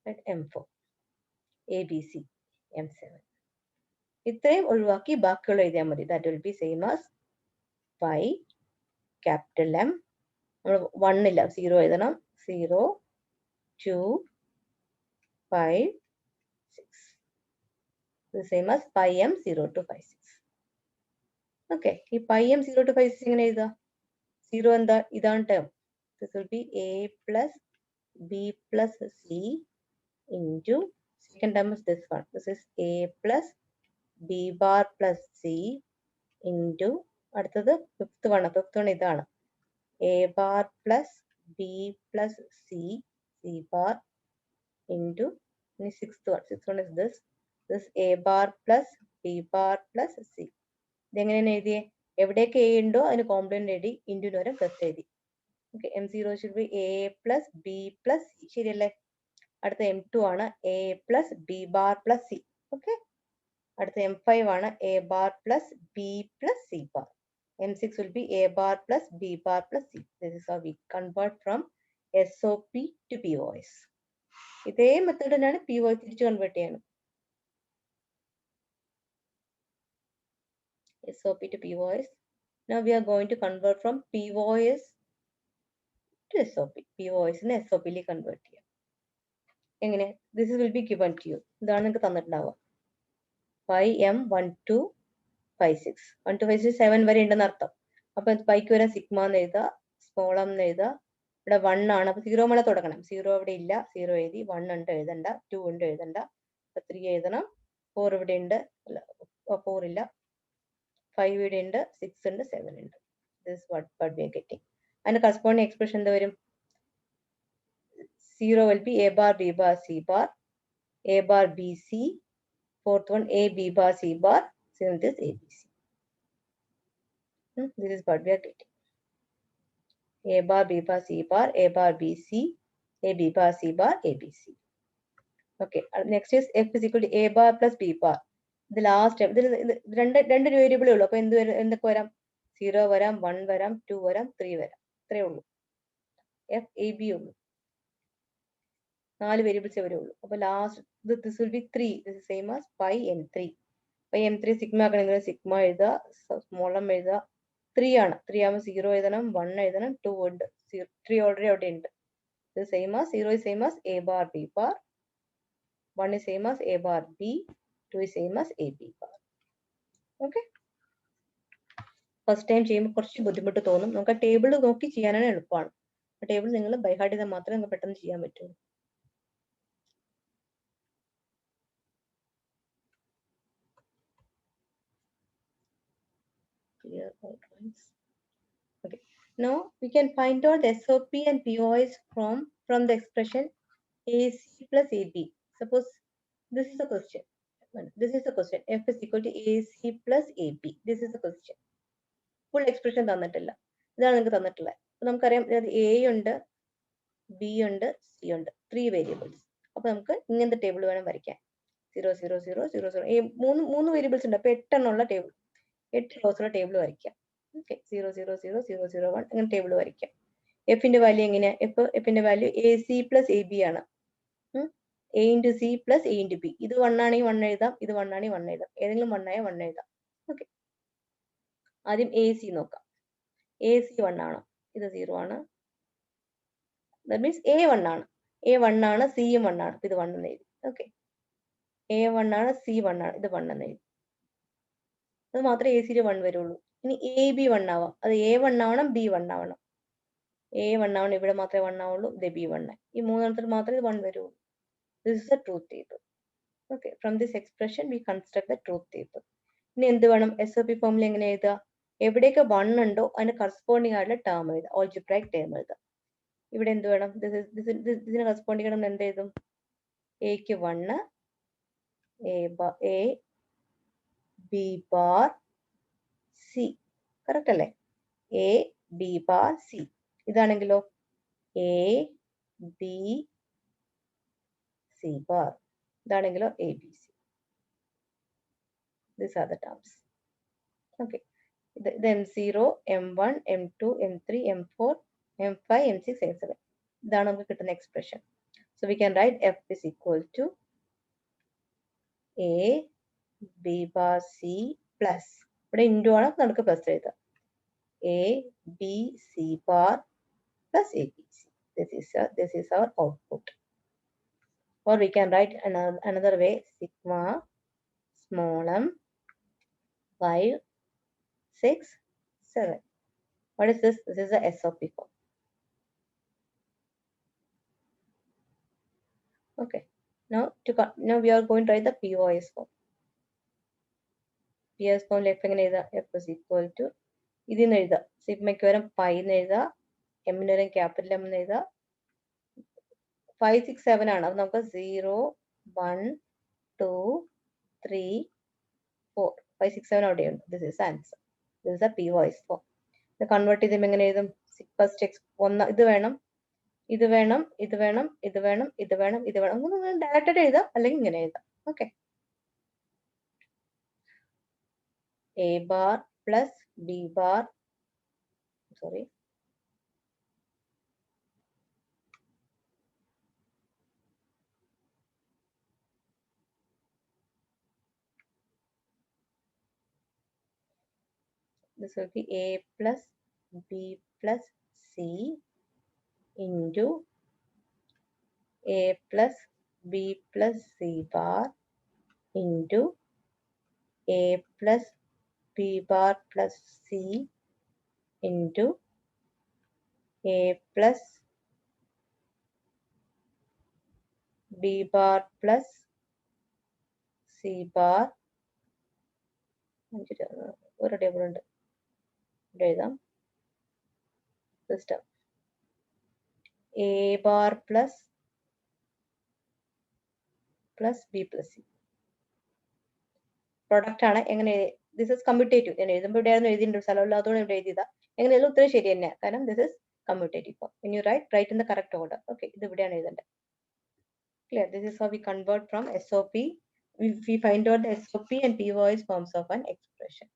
Right, M4. A, B, C. M7. ഇത്രയും ഒഴിവാക്കി ബാക്കിയുള്ള എഴുതിയാൽ മതി. That will be same as pi capital M. നമ്മൾ 1 ഇല്ല, 0 എഴുതണം. 0, 2, 5, 6. The same as pi M 0 to 5, 6. Okay, ഈ pi M 0 to 5, 6 എങ്ങനെ എഴുതാം? 0 എന്താ? ഇതാണ് term. This will be A plus B plus C into second term is this one. This is A plus B bar plus C into അടുത്തത് fifth one ഇതാണ്. A bar plus B plus C, C bar into sixth one is this. This A bar plus B bar plus C. ഇതെങ്ങനെയാണ് എഴുതിയേ? എവിടെയൊക്കെ A ഉണ്ടോ അതിന് complement എഴുതി, into വരെ plus എഴുതി. Okay, M0 should be A plus B plus C. ശരിയല്ലേ? അടുത്ത M2 ആണ് A plus B bar plus C. Okay, അടുത്ത M5 ആണ് A bar plus B plus C bar. M6 will be A bar plus B bar plus C. This is how we convert from SOP to POS. ഇതേ method തന്നെയാണ് POS തിരിച്ച് convert ചെയ്യണം. SOP to POS. Now we are going to convert from POS to SOP. POIs in SOP convert ചെയ്യാം. എങ്ങനെ? This will be given to you. ഇതാണ് നിങ്ങൾക്ക് തന്നിട്ടുണ്ടാവുക. 5M1256. 1256 7 വരെ ഉണ്ടെന്ന് അർത്ഥം. അപ്പൊ പൈക്ക് വരാൻ സിഗ്മ എന്ന് എഴുതുക, സ്മോൾ എം എന്ന് എഴുതുക. ഇവിടെ 1 ആണ്. അപ്പൊ 0 മേലെ തുടങ്ങണം. 0 ഇവിടെ ഇല്ല, 0 എഴുതി. 1 ഉണ്ട് എഴുതണ്ട, 2 ഉണ്ട് എഴുതണ്ട, 3 എഴുതണം, 4 ഇവിടെ ഉണ്ട്, 4 ഇല്ല, 5 ഇവിടെ ഉണ്ട്, 6 ഉണ്ട്, 7 ഉണ്ട്. This is what we are getting. അതിന്റെ corresponding expression എന്താ വരും? 0 will be A bar, B bar, C bar, A bar, B, C. Fourth one A, B bar, C bar. Seventh is A, B, C. This is what we are getting. A bar, B bar, C bar, A bar, B, C, A, B bar, C bar, A, B, C. Okay. Next is F is equal to A bar plus B bar. The last step. രണ്ട് വേരിയബിളേ ഉള്ളൂ. അപ്പൊ എന്തൊക്കെ വരാം? 0 വരാം, 1 വരാം, 2 വരാം, 3 വരാം. ഇത്രയേ ഉള്ളൂ. F, A, B ഉള്ളൂ. 4 വേരിയബിൾസേ വരുള്ളൂ. അപ്പൊ last this will be 3. This is same as pi m3. pi m3 sigma ആക്കണമെങ്കിൽ സിഗ്മ എഴുതുക, സ്മോൾ എം എഴുതുക. 3 ആണ്. 3 ആകുമ്പോൾ 0 എഴുതണം, 1 എഴുതണം, 2 ഉണ്ട്. 3 ഓൾറെഡി അവിടെ ഉണ്ട്. This is same as 0 is same as A bar, B bar. 1 is same as A bar, B. 2 is same as A, B bar. Okay. First time ചെയ്യുമ്പോൾ കുറച്ച് ബുദ്ധിമുട്ട് തോന്നും. നമുക്ക് ആ ടേബിൾ നോക്കി ചെയ്യാനാണ് എളുപ്പമാണ്. ആ ടേബിൾ നിങ്ങൾ ബൈ ഹാർട്ട് ചെയ്താൽ മാത്രമേ നിങ്ങൾക്ക് പെട്ടെന്ന് ചെയ്യാൻ പറ്റുള്ളൂ. Clear outlines. Okay. Now we can find out the SOP and POIs from the expression AC plus AB. Suppose this is the question. This is the question. F is equal to AC plus AB. This is the question. Full expression തന്നിട്ടില്ല. ഇതാണ് നിങ്ങൾക്ക് തന്നിട്ടുള്ളത്. നമുക്കറിയാം A ഉണ്ട്, B ഉണ്ട്, C ഉണ്ട്. 3 variables. അപ്പൊ നമുക്ക് ഇങ്ങനത്തെ ടേബിൾ വേണം വരയ്ക്കാൻ. 0 0 0 0 0. ഈ മൂന്ന് വേരിയബിൾസ് ഉണ്ട്. അപ്പൊ 8 എണ്ണമുള്ള ടേബിൾ, 8 റോസുള്ള ടേബിൾ വരയ്ക്കാം. ഓക്കെ. 0 0 0 0 0 1 അങ്ങനെ ടേബിൾ വരയ്ക്കാം. എഫിന്റെ വാല്യൂ എങ്ങനെയാ? എഫിന്റെ വാല്യൂ AC പ്ലസ് AB ആണ്. A into C plus A into B. ഇത് 1 ആണെങ്കിൽ 1 എഴുതാം, ഇത് 1 ആണെങ്കിൽ 1 എഴുതാം. ഏതെങ്കിലും 1 ആയ 1 എഴുതാം. ഓക്കെ. ആദ്യം AC നോക്കാം. AC 1 ആണ്, ഇത് 0 ആണ്. That means A 1 ആണ്. A 1 ആണ്, C 1 ആണ്. ഇത് 1 എന്ന് എഴുതി. ഓക്കെ. A 1 ആണ്, C 1 ആണ്. ഇത് 1 എന്ന് എഴുതി. അത് മാത്രമേ AC 1 വരുള്ളൂ. ഇനി AB 1 ആവാം. അത് A 1 ആവണം, B 1 ആവണം. A 1 ആവണം, ഇവിടെ മാത്രമേ 1 ആവുള്ളൂ. ഇത് B 1. ഈ മൂന്നെണ്ണത്തിൽ മാത്രമേ ഇത് 1 വരുള്ളൂ. This is the truth table. Okay. From this expression, we construct the truth table. ഇനി എന്ത് വേണം? SOP ഫോമിൽ എങ്ങനെ എഴുതുക? എവിടെയൊക്കെ 1 ഉണ്ടോ അതിന് കറസ്പോണ്ടിങ് ആയിട്ടുള്ള ടേം എഴുതുക, ഓൾജിബ്രൈക് ടേം എഴുതുക. ഇവിടെ എന്ത് വേണം? ഇതിന് കറസ്പോണ്ടിങ് ആയിട്ട് എന്ത് എഴുതും? എക്ക് 1, A, B bar, C. Correct അല്ലേ? A, B bar, C. ഇതാണെങ്കിലോ A, B, C bar. ഇതാണെങ്കിലോ A, B, C. These are the terms. Okay. Then M0, M1, M2, M3, M4, M5, M6, M7. ഇതാണ് നമുക്ക് കിട്ടുന്ന expression. So we can write F is equal to A, B bar, C plus. ഇവിടെ into ആണ്, നമുക്ക് plus എഴുതാം. A, B, C bar plus A, B, C. This is our output. Or we can write another way, sigma small m 5, 6, 7. What is this? This is the SOP form. Okay. Now we are going to write the POS form. POS form F എങ്ങനെ എഴുതാം? F is equal to ഇതിന്ന് എഴുതാം. സിഗ്മയ്ക്ക് വരും pi എന്ന് എഴുതാം, എമ്മിന് വരും capital M എന്ന് എഴുതാം. 5, 6, 7 ആണ്. അപ്പൊ നമുക്ക് 0, 1, 2, 3, 4. 5, 6, 7 അവിടെയുണ്ട്. This is the answer. This is the POS form. ഇത് കൺവേർട്ട് ചെയ്തുമ്പോൾ എങ്ങനെ എഴുതും? ഫസ്റ്റ് ഇത് വേണം, ഇത് വേണം, ഇത് വേണം, ഇത് വേണം, ഇത് വേണം, ഇത് വേണം. ഡയറക്റ്റ് എഴുതാം, അല്ലെങ്കിൽ ഇങ്ങനെ എഴുതാം. Okay. A bar plus B bar, sorry, this will be A plus B plus C into A plus B plus C bar into A plus B bar plus C into A plus B bar plus C bar ഒരു table ഉണ്ട് ഇവിടെ എഴുതാം system A bar plus B plus C product ആണ് എങ്ങനെ this is commutative ഞാൻ എഴുതുമ്പോൾ ഇവിടെയായിരുന്നു എഴുതിയിട്ടുണ്ട് സ്ഥലമില്ല അതുകൊണ്ട് ഇവിടെ എഴുതിയതാ എങ്ങനെ എഴുതും ഉത്തരം ശരി തന്നെ കാരണം this is commutative form when you write in the correct order okay ഇത് ഇവിടെയാണ് എഴുതേണ്ടത് clear this is how we convert from SOP we find out the SOP and POS forms of an expression.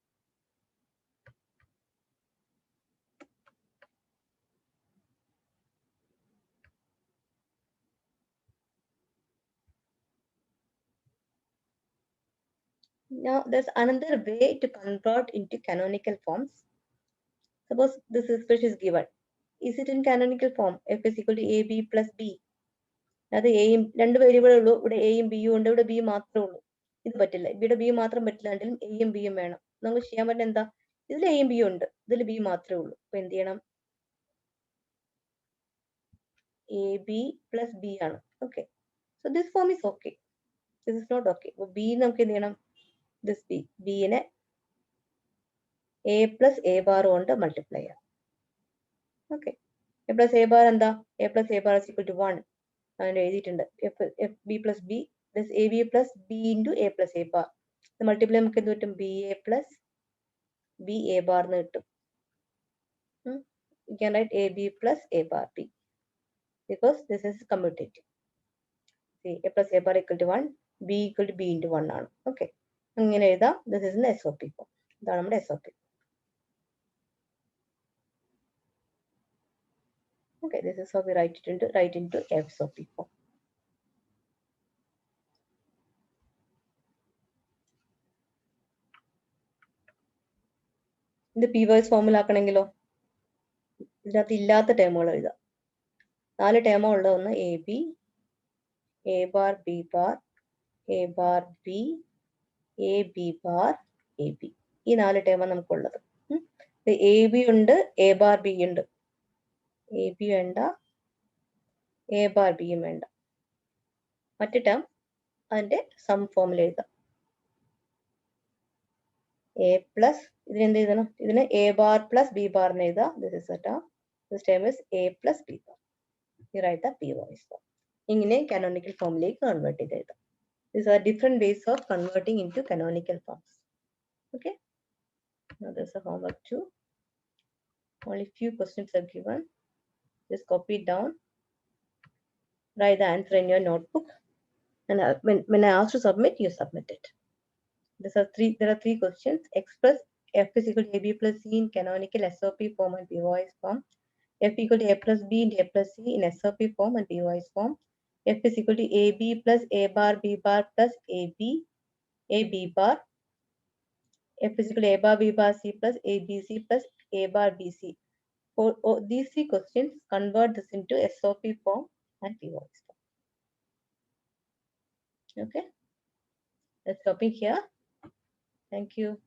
Now there's another way to convert into canonical forms. Suppose this expression is given. Is it in canonical form? F is equal to AB plus B. അത് എയും രണ്ട് വേരിയബിളേ ഉള്ളൂ ഇവിടെ എയും ബിയും ഉണ്ട് ഇവിടെ B മാത്രമേ ഉള്ളൂ ഇത് പറ്റില്ല ഇവിടെ ബി മാത്രം പറ്റില്ലെങ്കിലും എയും ബിയും വേണം നമുക്ക് ചെയ്യാൻ പറ്റുന്ന എന്താ ഇതിൽ എയും ബിയും ഉണ്ട് ഇതിൽ ബി മാത്രമേ ഉള്ളൂ അപ്പൊ എന്ത് ചെയ്യണം എ ബി പ്ലസ് ബി ആണ് okay so this form is okay this is not okay അപ്പൊ ബി നമുക്ക് എന്ത് ചെയ്യണം ദിസ് ബി ബിനെ എ പ്ലസ് എ ബാർ കൊണ്ട് മൾട്ടിപ്ലൈ ചെയ്യാം okay A plus A bar എന്താ A plus A bar is equal to 1 അങ്ങനെ എഴുതിയിട്ടുണ്ട് F B plus B this A B plus B into A plus A bar multiply നമുക്ക് എന്ത് കിട്ടും B A plus B A bar എന്ന് കിട്ടും you can write ab plus a bar b because this is commutative see a plus a bar equal to 1 b equal to b into 1 ആണ് okay അങ്ങനെ എഴുതാം this is an SOP form ഇതാണ് നമ്മുടെ SOP okay this is how we write into SOP form ഇത് POS ഫോമിൽ ആക്കണമെങ്കിലോ ഇതിനകത്ത് ഇല്ലാത്ത ടേമുകൾ എഴുതാം 4 ടേമുകൾ ഉള്ള ഒന്ന് A B A bar B bar A bar B A B bar A B ഈ 4 ടേമാണ് നമുക്കുള്ളത് എ ബി ഉണ്ട് എ ബാർ ബി ഉണ്ട് എ ബി വേണ്ട എ ബാർ ബിയും വേണ്ട മറ്റു ടേം അതിന്റെ സം ഫോമിൽ എഴുതാം എ പ്ലസ് ഇതിനെന്ത് എഴുതണം ഇതിന് A bar plus B bar എന്ന് എഴുതാം this term is A plus B bar you write the POS form ഇങ്ങനെ canonical ഫോമിലേക്ക് കൺവേർട്ട് ചെയ്ത് എഴുതാം these are different ways of converting into canonical forms okay now there's a homework too only few questions are given just copy it down write the answer in your notebook and when I ask to submit you submit it there are three questions express f is equal to ab plus c in canonical SOP form and POS form f equal to a plus b into a plus c in SOP form and POS form f is equal to ab plus a bar b bar plus a b bar f is equal to a bar b bar c plus a b c plus a bar b c for these three questions convert this into SOP form and POS form okay let's stop it here thank you